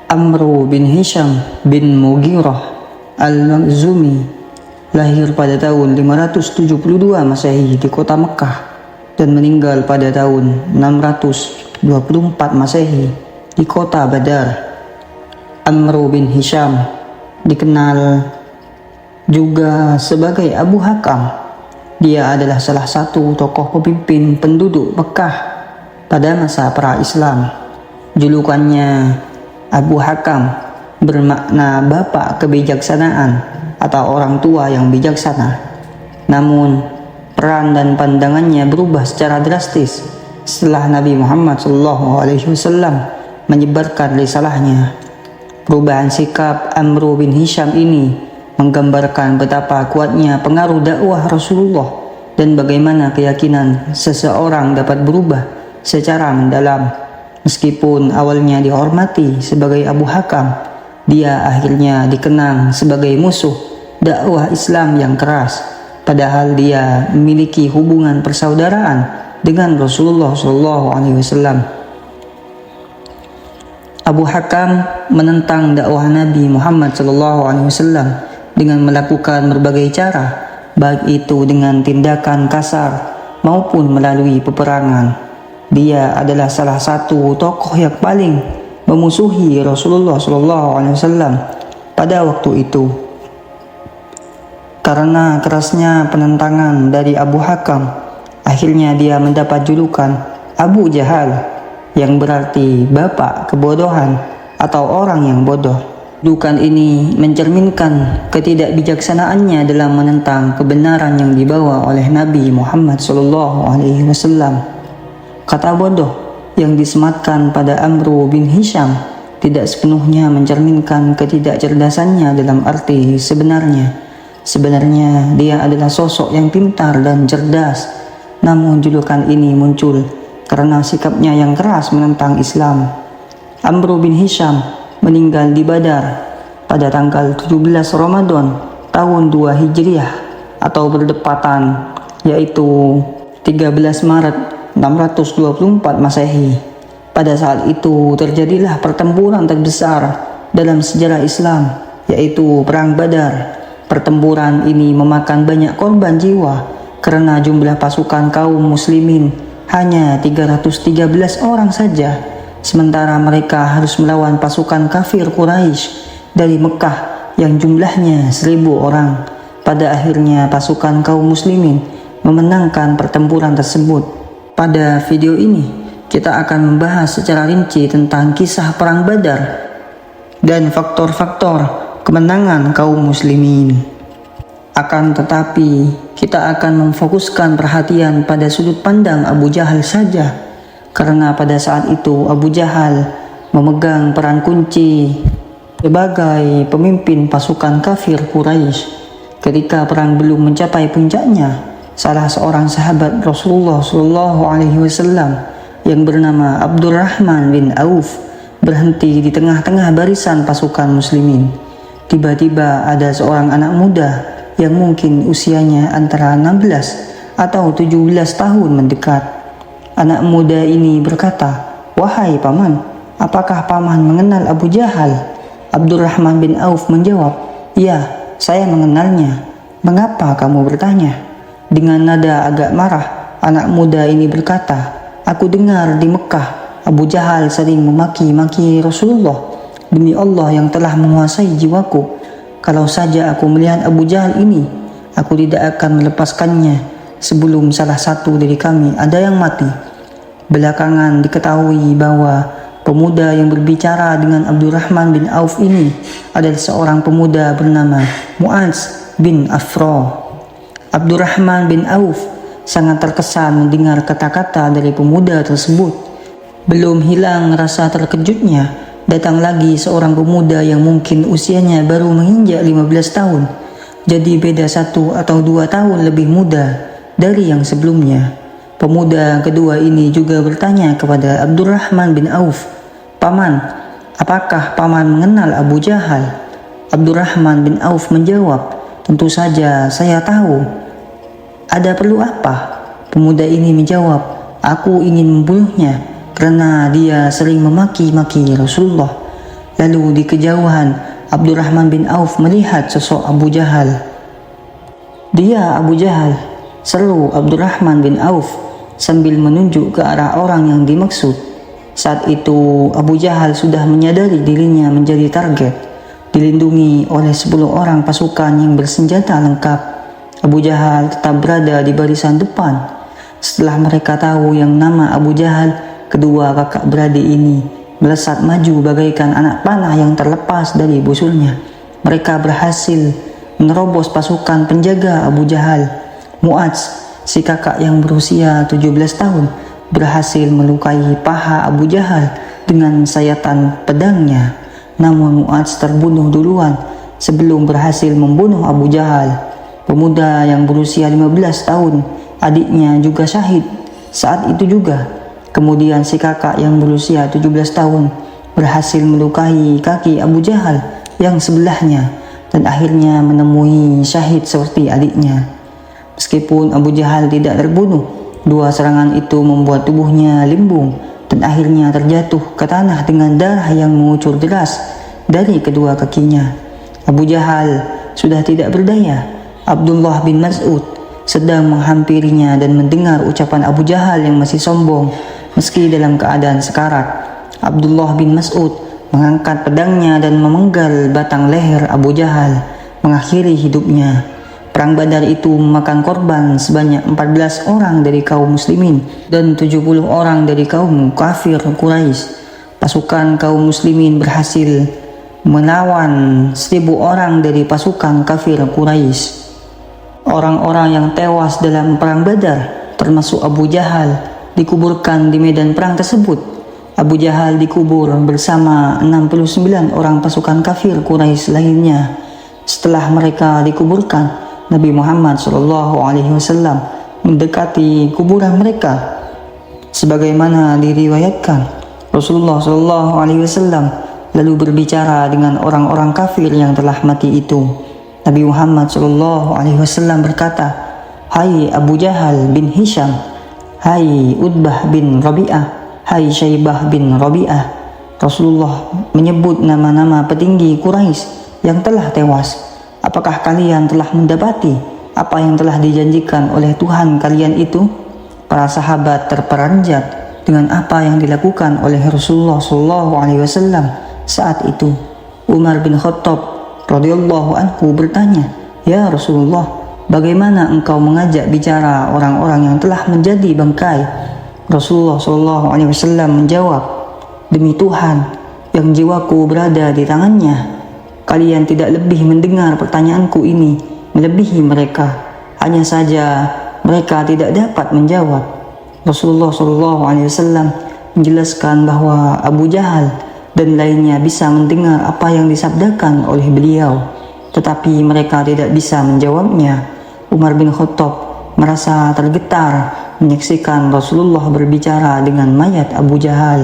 Amru bin Hisham bin Mughirah al-Makhzumi lahir pada tahun 572 Masehi di kota Mekah dan meninggal pada tahun 624 Masehi di kota Badar. Amru bin Hisham dikenal juga sebagai Abu Hakam. Dia adalah salah satu tokoh pemimpin penduduk Mekah pada masa pra-Islam. Julukannya Abu Hakam bermakna bapak kebijaksanaan atau orang tua yang bijaksana. Namun, peran dan pandangannya berubah secara drastis setelah Nabi Muhammad SAW menyebarkan risalahnya. Perubahan sikap Amru bin Hisham ini menggambarkan betapa kuatnya pengaruh dakwah Rasulullah dan bagaimana keyakinan seseorang dapat berubah secara mendalam. Meskipun awalnya dihormati sebagai Abu Hakam, dia akhirnya dikenang sebagai musuh dakwah Islam yang keras, padahal dia memiliki hubungan persaudaraan dengan Rasulullah SAW. Abu Hakam menentang dakwah Nabi Muhammad SAW dengan melakukan berbagai cara, baik itu dengan tindakan kasar maupun melalui peperangan. Dia adalah salah satu tokoh yang paling memusuhi Rasulullah SAW pada waktu itu. Karena kerasnya penentangan dari Abu Hakam, akhirnya dia mendapat julukan Abu Jahal, yang berarti bapak kebodohan atau orang yang bodoh. Julukan ini mencerminkan ketidakbijaksanaannya dalam menentang kebenaran yang dibawa oleh Nabi Muhammad SAW. Kata bodoh yang disematkan pada Amru bin Hisham tidak sepenuhnya mencerminkan ketidakcerdasannya dalam arti sebenarnya. Sebenarnya dia adalah sosok yang pintar dan cerdas, namun julukan ini muncul karena sikapnya yang keras menentang Islam. Amru bin Hisham meninggal di Badar pada tanggal 17 Ramadan tahun 2 Hijriah atau berdepatan, yaitu 13 Maret 624 Masehi. Pada saat itu terjadilah pertempuran terbesar dalam sejarah Islam, yaitu Perang Badar. Pertempuran ini memakan banyak korban jiwa karena jumlah pasukan kaum muslimin hanya 313 orang saja, sementara mereka harus melawan pasukan kafir Quraisy dari Mekah yang jumlahnya 1000 orang. Pada akhirnya pasukan kaum muslimin memenangkan pertempuran tersebut. Pada video ini kita akan membahas secara rinci tentang kisah Perang Badar dan faktor-faktor kemenangan kaum muslimin. Akan tetapi kita akan memfokuskan perhatian pada sudut pandang Abu Jahal saja, karena pada saat itu Abu Jahal memegang peran kunci sebagai pemimpin pasukan kafir Quraisy. Ketika perang belum mencapai puncaknya, salah seorang sahabat Rasulullah SAW yang bernama Abdurrahman bin Auf berhenti di tengah-tengah barisan pasukan muslimin. Tiba-tiba ada seorang anak muda yang mungkin usianya antara 16 atau 17 tahun mendekat. Anak muda ini berkata, "Wahai paman, apakah paman mengenal Abu Jahal?" Abdurrahman bin Auf menjawab, "Ya, saya mengenalnya. Mengapa kamu bertanya?" Dengan nada agak marah, anak muda ini berkata, "Aku dengar di Mekah Abu Jahal sering memaki-maki Rasulullah. Demi Allah yang telah menguasai jiwaku, kalau saja aku melihat Abu Jahal ini, aku tidak akan melepaskannya sebelum salah satu dari kami ada yang mati." Belakangan diketahui bahwa pemuda yang berbicara dengan Abdurrahman bin Auf ini adalah seorang pemuda bernama Mu'adz bin Afra. Abdurrahman bin Auf sangat terkesan mendengar kata-kata dari pemuda tersebut. Belum hilang rasa terkejutnya, datang lagi seorang pemuda yang mungkin usianya baru menginjak 15 tahun, jadi beda 1 atau 2 tahun lebih muda dari yang sebelumnya. Pemuda kedua ini juga bertanya kepada Abdurrahman bin Auf, "Paman, apakah paman mengenal Abu Jahal?" Abdurrahman bin Auf menjawab, "Tentu saja saya tahu." "Ada perlu apa?" Pemuda ini menjawab, "Aku ingin membunuhnya karena dia sering memaki-maki Rasulullah." Lalu di kejauhan, Abdurrahman bin Auf melihat sosok Abu Jahal. "Dia Abu Jahal," seru Abdurrahman bin Auf sambil menunjuk ke arah orang yang dimaksud. Saat itu Abu Jahal sudah menyadari dirinya menjadi target, dilindungi oleh 10 orang pasukan yang bersenjata lengkap. Abu Jahal tetap berada di barisan depan. Setelah mereka tahu yang nama Abu Jahal, kedua kakak beradik ini melesat maju bagaikan anak panah yang terlepas dari busurnya. Mereka berhasil menerobos pasukan penjaga Abu Jahal. Mu'adz, si kakak yang berusia 17 tahun, berhasil melukai paha Abu Jahal dengan sayatan pedangnya. Namun Mu'adz terbunuh duluan sebelum berhasil membunuh Abu Jahal. Pemuda yang berusia 15 tahun, adiknya juga syahid saat itu juga. Kemudian si kakak yang berusia 17 tahun berhasil melukai kaki Abu Jahal yang sebelahnya dan akhirnya menemui syahid seperti adiknya. Meskipun Abu Jahal tidak terbunuh, dua serangan itu membuat tubuhnya limbung dan akhirnya terjatuh ke tanah dengan darah yang mengucur deras dari kedua kakinya. Abu Jahal sudah tidak berdaya. Abdullah bin Mas'ud sedang menghampirinya dan mendengar ucapan Abu Jahal yang masih sombong meski dalam keadaan sekarat. Abdullah bin Mas'ud mengangkat pedangnya dan memenggal batang leher Abu Jahal, mengakhiri hidupnya. Perang Badar itu memakan korban sebanyak 14 orang dari kaum muslimin dan 70 orang dari kaum kafir Quraisy. Pasukan kaum muslimin berhasil melawan 1.000 orang dari pasukan kafir Quraisy. Orang-orang yang tewas dalam perang Badar, termasuk Abu Jahal, dikuburkan di medan perang tersebut. Abu Jahal dikubur bersama 69 orang pasukan kafir Quraisy lainnya. Setelah mereka dikuburkan, Nabi Muhammad SAW mendekati kuburan mereka. Sebagaimana diriwayatkan, Rasulullah SAW lalu berbicara dengan orang-orang kafir yang telah mati itu. Nabi Muhammad SAW berkata, "Hai Abu Jahal bin Hisham, hai Utbah bin Rabi'ah, hai Syaibah bin Rabi'ah." Rasulullah menyebut nama-nama petinggi Quraisy yang telah tewas. "Apakah kalian telah mendapati apa yang telah dijanjikan oleh Tuhan kalian itu?" Para sahabat terperanjat dengan apa yang dilakukan oleh Rasulullah SAW saat itu. Umar bin Khattab radhiyallahu anhu bertanya, "Ya Rasulullah, bagaimana engkau mengajak bicara orang-orang yang telah menjadi bangkai?" Rasulullah SAW menjawab, "Demi Tuhan yang jiwaku berada di tangannya, kalian tidak lebih mendengar pertanyaanku ini melebihi mereka. Hanya saja mereka tidak dapat menjawab." Rasulullah SAW menjelaskan bahwa Abu Jahal dan lainnya bisa mendengar apa yang disabdakan oleh beliau, tetapi mereka tidak bisa menjawabnya. Umar bin Khattab merasa tergetar menyaksikan Rasulullah berbicara dengan mayat Abu Jahal.